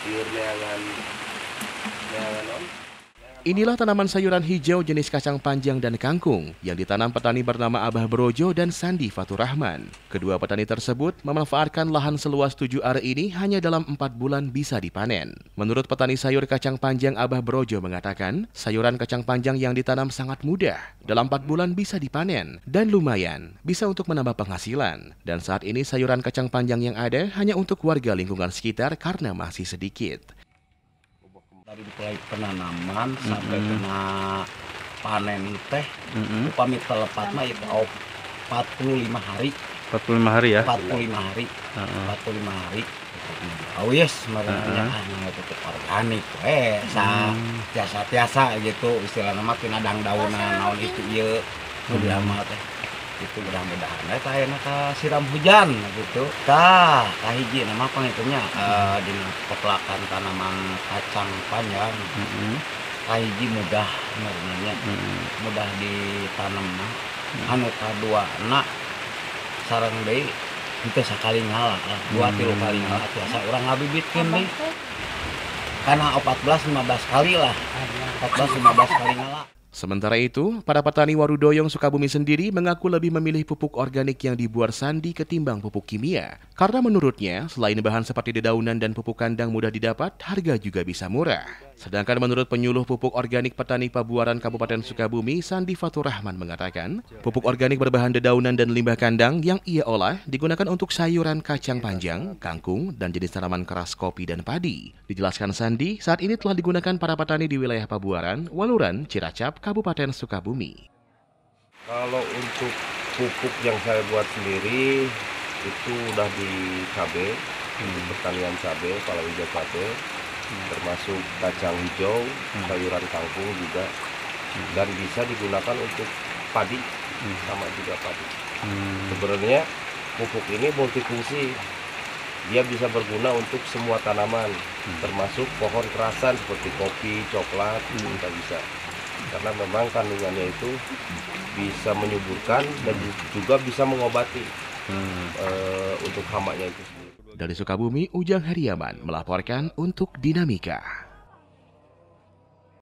Sayur neangan on. Inilah tanaman sayuran hijau jenis kacang panjang dan kangkung yang ditanam petani bernama Abah Brojo dan Sandi Faturrahman. Kedua petani tersebut memanfaatkan lahan seluas 7 are ini hanya dalam 4 bulan bisa dipanen. Menurut petani sayur kacang panjang Abah Brojo mengatakan, sayuran kacang panjang yang ditanam sangat mudah. Dalam 4 bulan bisa dipanen dan lumayan, bisa untuk menambah penghasilan. Dan saat ini sayuran kacang panjang yang ada hanya untuk warga lingkungan sekitar karena masih sedikit. Dari mulai penanaman sampai kena panen teh, upami telepat mah itu 45 hari. 45 hari ya? 45 hari. 45 hari. Oh yes, sebenarnya itu organik, biasa-biasa gitu istilahnya mah kena daunan naon itu ieu udah mah teh. Itu mudah-mudahan eta ayeuna ka siram hujan gitu. Tah hiji nama pangitunya dina peplakan tanaman kacang panjang. Hiji mudah sebenarnya. Mudah ditanam mah. Anu kaduana sareng deui henteu sakali ngalah, 2-3 kali ngalah biasa urang ngabibitkeun deui. Kana 14-15 kali lah. 14-15 kali ngalah. Sementara itu, para petani Warudoyong Sukabumi sendiri mengaku lebih memilih pupuk organik yang dibuat Sandi ketimbang pupuk kimia. Karena menurutnya, selain bahan seperti dedaunan dan pupuk kandang mudah didapat, harga juga bisa murah. Sedangkan menurut penyuluh pupuk organik petani Pabuaran Kabupaten Sukabumi, Sandi Faturrahman mengatakan, pupuk organik berbahan dedaunan dan limbah kandang yang ia olah digunakan untuk sayuran kacang panjang, kangkung, dan jenis tanaman keras kopi dan padi. Dijelaskan Sandi, saat ini telah digunakan para petani di wilayah Pabuaran, Waluran, Ciracap, Kabupaten Sukabumi. Kalau untuk pupuk yang saya buat sendiri itu udah di cabai, pertanian cabai, palawija cabai, termasuk kacang hijau, sayuran kangkung juga, dan bisa digunakan untuk padi, sama juga padi. Sebenarnya pupuk ini multifungsi, dia bisa berguna untuk semua tanaman, termasuk pohon kerasan seperti kopi, coklat, kita bisa. Karena memang kandungannya itu bisa menyuburkan dan juga bisa mengobati untuk hamanya itu sendiri. Dari Sukabumi, Ujang Heriaman melaporkan untuk Dinamika.